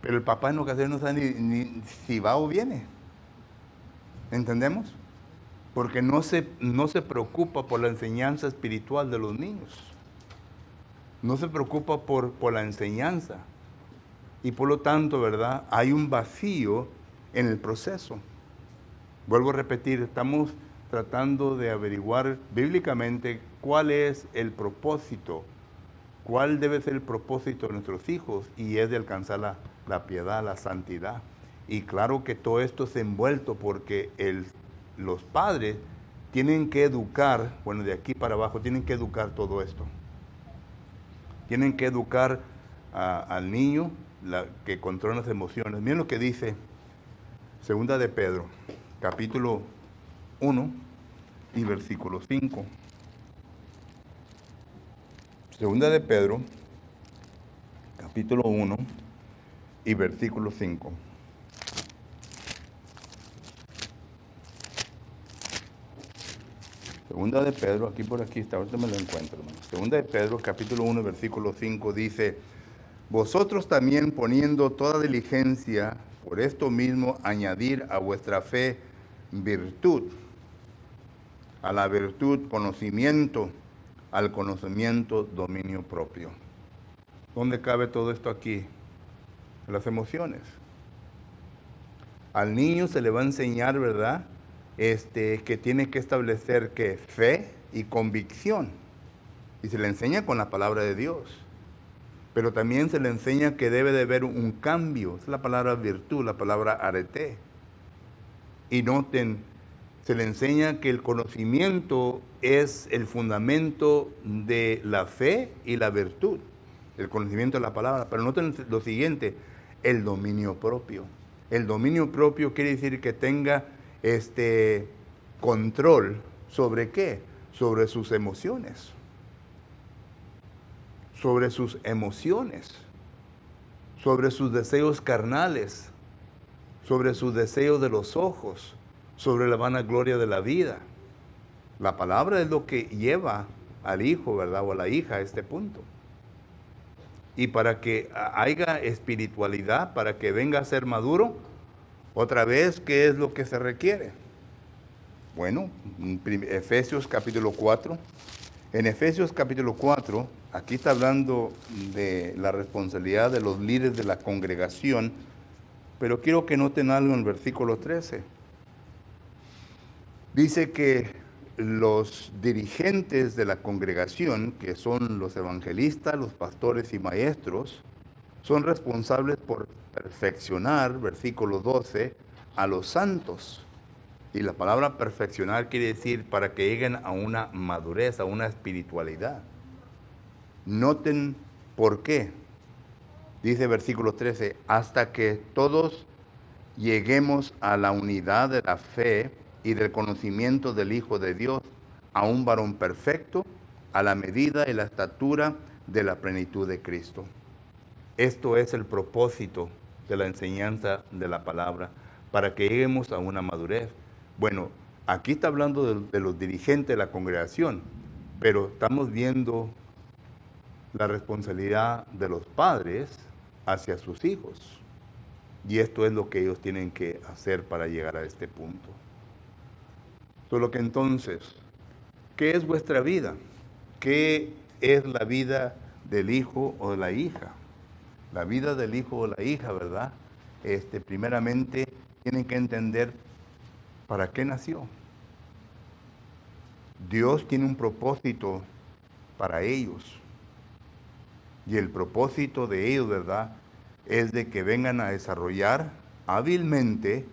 Pero el papá en ocasiones no sabe ni si va o viene. ¿Entendemos? Porque no se preocupa por la enseñanza espiritual de los niños. No se preocupa por la enseñanza. Y por lo tanto, ¿verdad? Hay un vacío en el proceso. Vuelvo a repetir, estamos tratando de averiguar bíblicamente cuál es el propósito, cuál debe ser el propósito de nuestros hijos, y es de alcanzar la piedad, la santidad. Y claro que todo esto es envuelto porque los padres tienen que educar, bueno, de aquí para abajo, tienen que educar todo esto. Tienen que educar al niño que controla las emociones. Miren lo que dice Segunda de Pedro, capítulo 1 y versículo 5. Segunda de Pedro, capítulo 1 y versículo 5. Segunda de Pedro, aquí por aquí está, ahorita me lo encuentro, hermano. Segunda de Pedro, capítulo 1, versículo 5 dice: vosotros también, poniendo toda diligencia, por esto mismo añadir a vuestra fe virtud, a la virtud conocimiento, al conocimiento dominio propio. ¿Dónde cabe todo esto aquí? Las emociones. Al niño se le va a enseñar, ¿verdad? Que tiene que establecer que fe y convicción. Y se le enseña con la palabra de Dios. Pero también se le enseña que debe de haber un cambio. Es la palabra virtud, la palabra arete. Y noten, se le enseña que el conocimiento es el fundamento de la fe y la virtud. El conocimiento de la palabra. Pero noten lo siguiente, el dominio propio. El dominio propio quiere decir que tenga control sobre ¿qué? Sobre sus emociones. Sobre sus emociones. Sobre sus deseos carnales. Sobre sus deseos de los ojos. Sobre la vanagloria de la vida. La palabra es lo que lleva al hijo, ¿verdad? O a la hija a este punto. Y para que haya espiritualidad, para que venga a ser maduro, otra vez, ¿qué es lo que se requiere? Bueno, Efesios capítulo 4. En Efesios capítulo 4, aquí está hablando de la responsabilidad de los líderes de la congregación, pero quiero que noten algo en el versículo 13. Dice que los dirigentes de la congregación, que son los evangelistas, los pastores y maestros, son responsables por perfeccionar, versículo 12, a los santos. Y la palabra perfeccionar quiere decir para que lleguen a una madurez, a una espiritualidad. Noten por qué. Dice versículo 13, hasta que todos lleguemos a la unidad de la fe y del conocimiento del Hijo de Dios, a un varón perfecto, a la medida y la estatura de la plenitud de Cristo. Esto es el propósito de la enseñanza de la palabra, para que lleguemos a una madurez. Bueno, aquí está hablando de los dirigentes de la congregación, pero estamos viendo la responsabilidad de los padres hacia sus hijos. Y esto es lo que ellos tienen que hacer para llegar a este punto. Solo que entonces, ¿qué es vuestra vida? ¿Qué es la vida del hijo o de la hija? La vida del hijo o la hija, ¿verdad? Primeramente tienen que entender para qué nació. Dios tiene un propósito para ellos. Y el propósito de ellos, ¿verdad?, es de que vengan a desarrollar hábilmente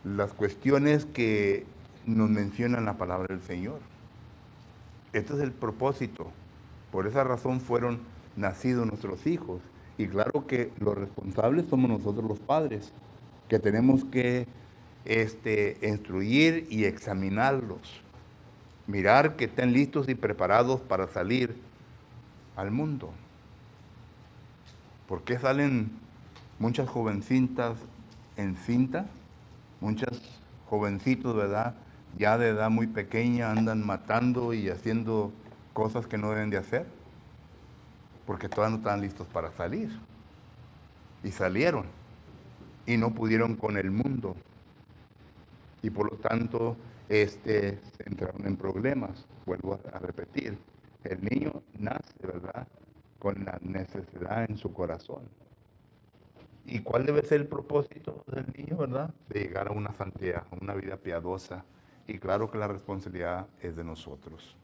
las cuestiones que nos menciona la palabra del Señor. Este es el propósito. Por esa razón fueron nacidos nuestros hijos. Y claro que los responsables somos nosotros los padres, que tenemos que instruir y examinarlos. Mirar que estén listos y preparados para salir al mundo. ¿Por qué salen muchas jovencitas en cinta? Muchas jovencitos, ¿verdad? Ya de edad muy pequeña andan matando y haciendo cosas que no deben de hacer. Porque todavía no estaban listos para salir. Y salieron. Y no pudieron con el mundo. Y por lo tanto, se entraron en problemas. Vuelvo a repetir. El niño nace, ¿verdad? Con la necesidad en su corazón. ¿Y cuál debe ser el propósito del niño, verdad? De llegar a una santidad, a una vida piadosa. Y claro que la responsabilidad es de nosotros.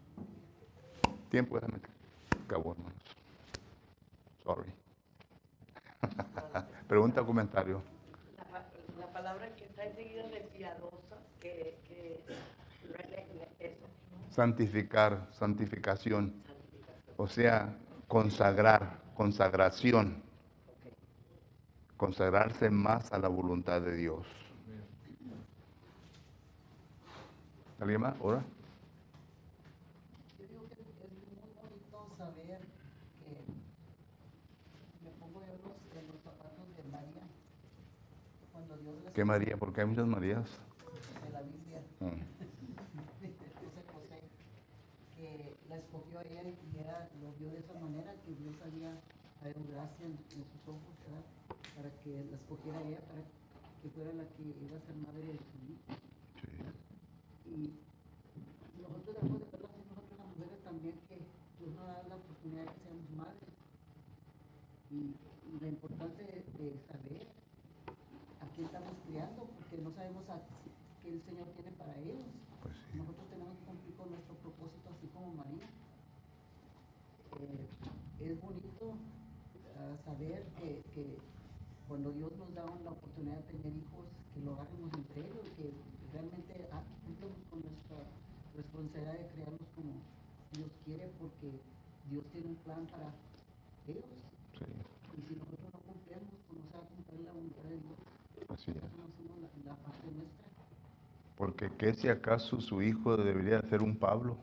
Tiempo, déjame. Acabó, hermanos. Sorry. Pregunta o comentario. La palabra que está enseguida de piadosa, eso. Santificar, santificación. O sea, consagrar, consagración. Consagrarse más a la voluntad de Dios. ¿Alguien más? ¿Ahora? Yo digo que es muy bonito saber que me pongo yo en los zapatos de María, cuando Dios les ¿Qué María? Porque hay muchas Marías. de la Biblia, José, que la escogió a ella y ella lo vio de esa manera, que Dios había dado gracia en sus ojos, ¿verdad? Para que la escogiera a ella, para que fuera la que iba a ser madre de su hijo. Y nosotros debemos de verlo así, nosotros las mujeres también, que Dios nos da la oportunidad de que seamos madres. Y la importancia de saber a quién estamos criando, porque no sabemos a qué el Señor tiene para ellos. Pues sí. Nosotros tenemos que cumplir con nuestro propósito, así como María. Es bonito saber que cuando Dios nos da la oportunidad de tener hijos, que lo hagamos en serio, que realmente cumplamos con nuestra responsabilidad de criarlos como Dios quiere, porque Dios tiene un plan para ellos. Sí, Y si nosotros no cumplimos, pues no se va a cumplir la voluntad de Dios. así es. No hacemos la parte nuestra. Porque ¿qué si acaso su hijo debería ser un Pablo,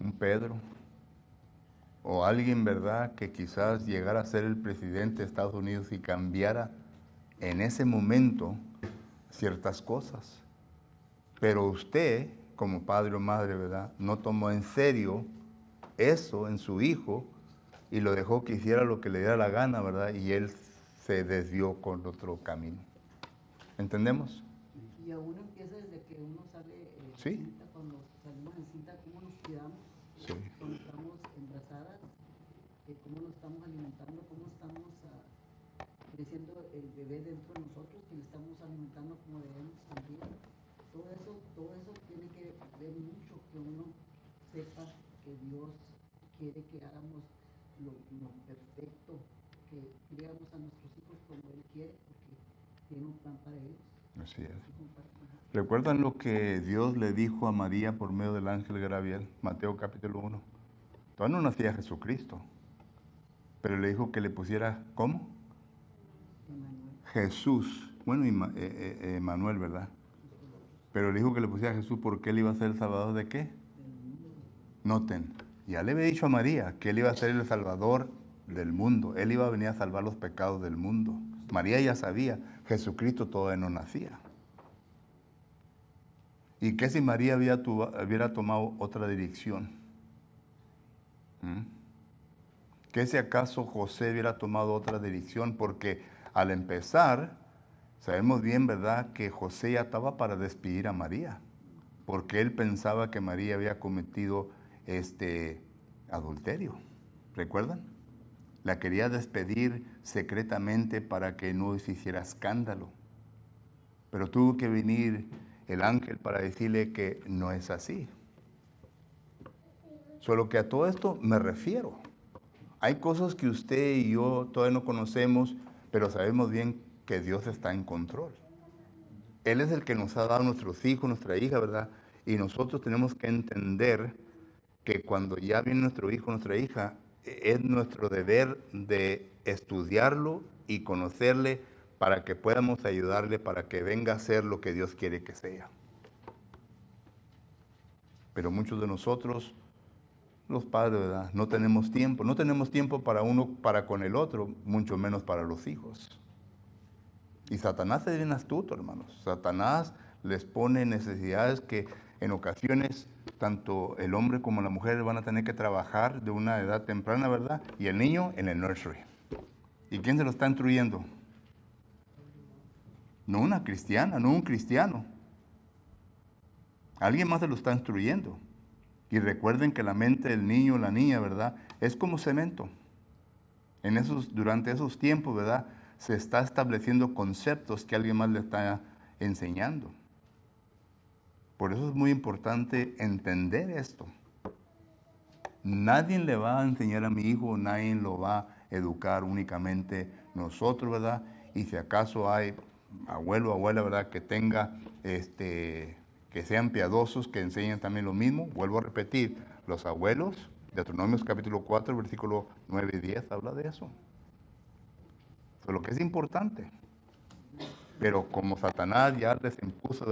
un Pedro? O alguien, ¿verdad?, que quizás llegara a ser el presidente de Estados Unidos y cambiara en ese momento ciertas cosas. Pero usted, como padre o madre, ¿verdad?, no tomó en serio eso en su hijo y lo dejó que hiciera lo que le diera la gana, ¿verdad? Y él se desvió con otro camino. ¿Entendemos? Y aún empieza desde que uno sale Sí. cinta, cuando salimos en cinta, cómo nos cuidamos, Sí. cuando estamos embarazadas, cómo nos estamos alimentando, cómo estamos creciendo el bebé dentro de nosotros, que le estamos alimentando como debemos también. Todo eso tiene que ver mucho, que uno sepa que Dios quiere que hagamos lo perfecto, que criamos a nuestros hijos como Él quiere, porque tiene un plan para ellos. Así es. ¿Recuerdan lo que Dios le dijo a María por medio del ángel Gabriel? Mateo capítulo 1. Todavía no nacía Jesucristo, pero le dijo que le pusiera, ¿cómo? Emmanuel. Jesús. Bueno, Manuel, ¿verdad? Pero le dijo que le pusiera Jesús porque él iba a ser el salvador de qué. Noten, ya le había dicho a María que él iba a ser el salvador del mundo. Él iba a venir a salvar los pecados del mundo. María ya sabía, Jesucristo todavía no nacía. ¿Y qué si María hubiera tomado otra dirección? ¿Qué si acaso José hubiera tomado otra dirección? Porque al empezar, sabemos bien, ¿verdad?, que José ya estaba para despedir a María, porque él pensaba que María había cometido adulterio. ¿Recuerdan? La quería despedir secretamente para que no se hiciera escándalo. Pero tuvo que venir el ángel para decirle que no es así. Solo que a todo esto me refiero. Hay cosas que usted y yo todavía no conocemos, pero sabemos bien que Dios está en control. Él es el que nos ha dado nuestros hijos, nuestra hija, ¿verdad? Y nosotros tenemos que entender que cuando ya viene nuestro hijo, nuestra hija, es nuestro deber de estudiarlo y conocerle para que podamos ayudarle, para que venga a ser lo que Dios quiere que sea. Pero muchos de nosotros, los padres, ¿verdad? No tenemos tiempo. No tenemos tiempo para uno, para con el otro, mucho menos para los hijos. Y Satanás es bien astuto, hermanos. Satanás les pone necesidades que en ocasiones tanto el hombre como la mujer van a tener que trabajar de una edad temprana, ¿verdad? Y el niño en el nursery. ¿Y quién se lo está instruyendo? No una cristiana, no un cristiano. Alguien más se lo está instruyendo. Y recuerden que la mente del niño o la niña, ¿verdad? Es como cemento. Durante esos tiempos, ¿verdad? Se está estableciendo conceptos que alguien más le está enseñando. Por eso es muy importante entender esto. Nadie le va a enseñar a mi hijo, nadie lo va a educar, únicamente nosotros, ¿verdad? Y si acaso hay abuelo o abuela, ¿verdad? Que tenga, que sean piadosos, que enseñen también lo mismo. Vuelvo a repetir, los abuelos, Deuteronomios capítulo 4, versículo 9 y 10, habla de eso. Eso es lo que es importante. Pero como Satanás ya les impuso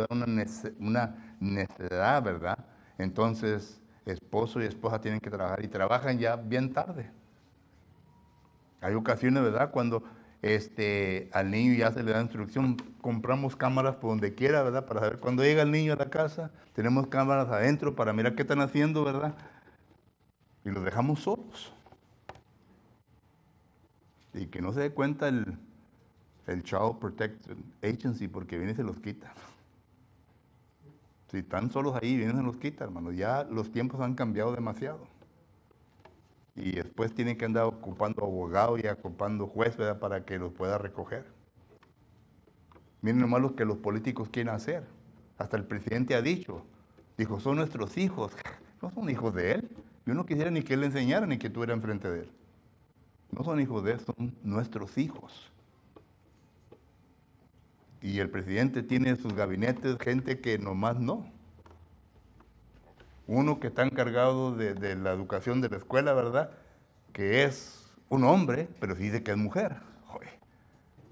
una necedad, ¿verdad? Entonces, esposo y esposa tienen que trabajar y trabajan ya bien tarde. Hay ocasiones, ¿verdad? Cuando al niño ya se le da instrucción, compramos cámaras por donde quiera, ¿verdad? Para saber cuando llega el niño a la casa, tenemos cámaras adentro para mirar qué están haciendo, ¿verdad? Y los dejamos solos. Y que no se dé cuenta el Child Protective Agency, porque viene y se los quita. Si están solos ahí, viene y se los quita, hermano. Ya los tiempos han cambiado demasiado. Y después tienen que andar ocupando abogado y ocupando juez, ¿verdad? Para que los pueda recoger. Miren nomás lo que los políticos quieren hacer. Hasta el presidente ha dijo, son nuestros hijos. No son hijos de él. Yo no quisiera ni que él le enseñara ni que tú eras enfrente de él. No son hijos de él, son nuestros hijos. Y el presidente tiene en sus gabinetes gente que nomás no. Uno que está encargado de la educación de la escuela, ¿verdad? Que es un hombre, pero sí dice que es mujer. Joder,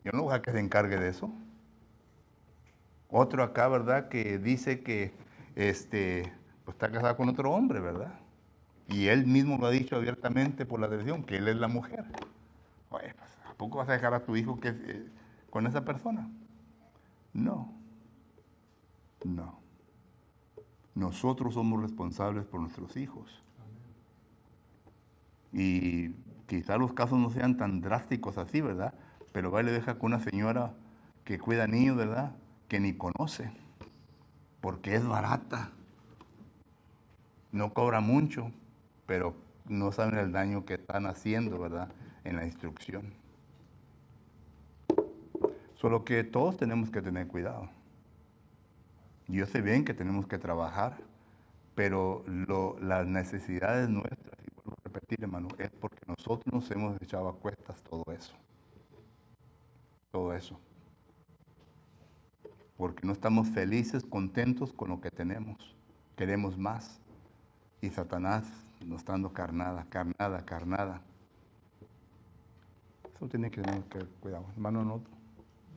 yo no voy a que se encargue de eso. Otro acá, ¿verdad? Que dice que pues está casado con otro hombre, ¿verdad? Y él mismo lo ha dicho abiertamente por la televisión, que él es la mujer. Oye, pues, ¿a poco vas a dejar a tu hijo con esa persona? No, no. Nosotros somos responsables por nuestros hijos. Y quizá los casos no sean tan drásticos así, ¿verdad? Pero va y le deja con una señora que cuida niños, ¿verdad? Que ni conoce, porque es barata. No cobra mucho, pero no saben el daño que están haciendo, ¿verdad? En la instrucción. Solo que todos tenemos que tener cuidado. Yo sé bien que tenemos que trabajar, pero las necesidades nuestras, y vuelvo a repetir, hermano, es porque nosotros nos hemos echado a cuestas todo eso. Todo eso. Porque no estamos felices, contentos con lo que tenemos. Queremos más. Y Satanás nos está dando carnada. Eso tiene que tener que cuidado. Hermano, no.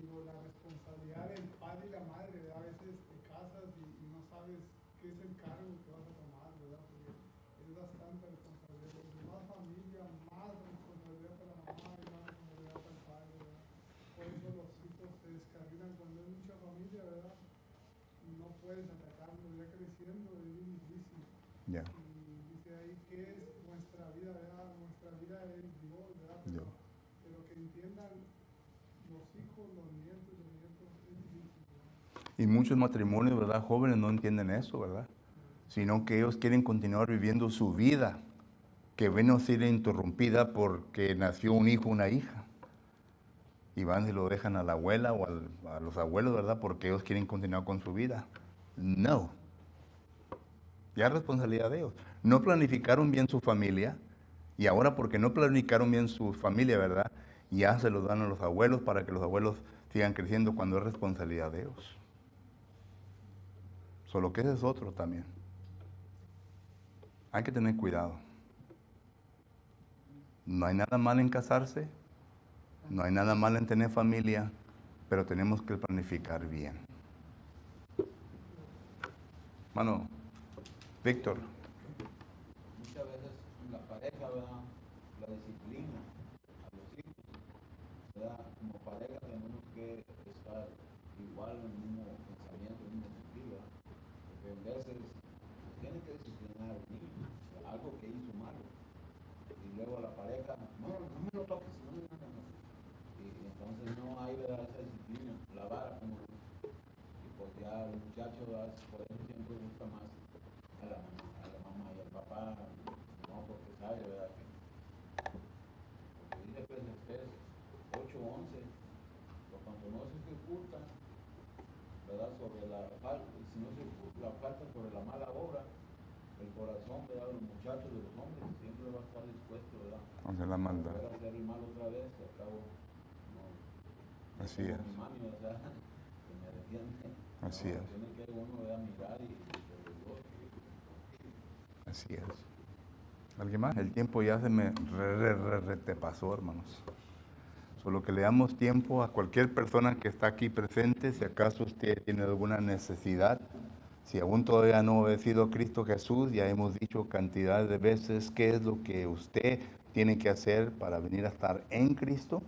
Digo, la responsabilidad del padre y la madre, ¿verdad? A veces te casas y no sabes qué es el cargo que vas a tomar, ¿verdad? Porque es bastante responsabilidad. Entre más familia, más responsabilidad para la mamá y más responsabilidad para el padre, ¿verdad? Por eso los hijos se descarrilan cuando hay mucha familia, ¿verdad? No puedes atacarlos, ya creciendo es bien difícil. Ya. Y dice ahí que es nuestra vida, ¿verdad? Nuestra vida es Dios, ¿verdad? Pero que entiendan los hijos, los nietos, es difícil, ¿verdad? Y muchos matrimonios, ¿verdad? Jóvenes no entienden eso, ¿verdad? Sino que ellos quieren continuar viviendo su vida, que bueno ser interrumpida porque nació un hijo o una hija. Y van y lo dejan a la abuela o a los abuelos, ¿verdad? Porque ellos quieren continuar con su vida. No. Ya es responsabilidad de ellos. No planificaron bien su familia y ahora porque no planificaron bien su familia, ¿verdad? Ya se los dan a los abuelos para que los abuelos sigan creciendo cuando es responsabilidad de ellos. Solo que ese es otro también. Hay que tener cuidado. No hay nada mal en casarse, no hay nada mal en tener familia, pero tenemos que planificar bien. Hermano, Víctor. Muchas veces la pareja, ¿verdad?, la disciplina a los hijos, ¿verdad? Como pareja tenemos que estar igual en el mismo pensamiento, en el mismo sentido, ¿verdad? Porque en veces tiene que disciplinar al niño, algo que hizo malo, y luego la pareja, no me lo toques, no. Y entonces no hay, ¿verdad?, esa disciplina, la vara, como, y pues ya el muchacho, ¿verdad?, por eso siempre gusta más a la mamá y al papá, no, porque sabe, ¿verdad?, porque dice Eclesiastés 8:11, por cuanto no se ejecuta, ¿verdad?, sobre la falta, si no se ejecuta la falta sobre la mala obra, el corazón, ¿verdad?, de los muchachos, de los hombres, siempre va a estar dispuesto, ¿verdad?, Hacer la maldad. a hacer el mal otra vez, y al cabo, no. Así es. Mi mami, o sea, que me defiende. Así es. Tiene que uno, ¿verdad?, mirar y Así es. ¿Alguien más? El tiempo ya se me te pasó, hermanos. Solo que le damos tiempo a cualquier persona que está aquí presente, si acaso usted tiene alguna necesidad, si aún todavía no ha obedecido a Cristo Jesús, ya hemos dicho cantidad de veces qué es lo que usted tiene que hacer para venir a estar en Cristo,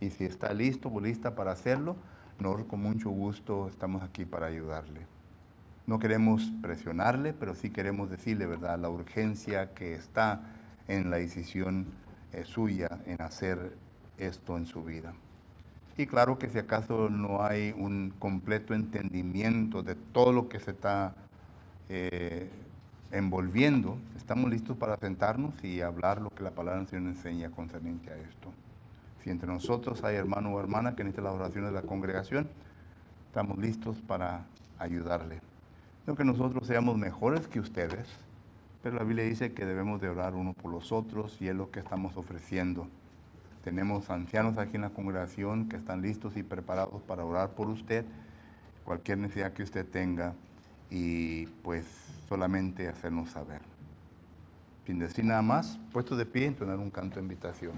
y si está listo o lista para hacerlo, nosotros con mucho gusto estamos aquí para ayudarle. No queremos presionarle, pero sí queremos decirle, ¿verdad?, la urgencia que está en la decisión suya en hacer esto en su vida. Y claro que si acaso no hay un completo entendimiento de todo lo que se está envolviendo, estamos listos para sentarnos y hablar lo que la palabra del Señor nos enseña concerniente a esto. Si entre nosotros hay hermano o hermana que necesita las oraciones de la congregación, estamos listos para ayudarle. No que nosotros seamos mejores que ustedes, pero la Biblia dice que debemos de orar uno por los otros y es lo que estamos ofreciendo. Tenemos ancianos aquí en la congregación que están listos y preparados para orar por usted, cualquier necesidad que usted tenga, y pues solamente hacernos saber. Sin decir nada más, puesto de pie, entonar un canto de invitación.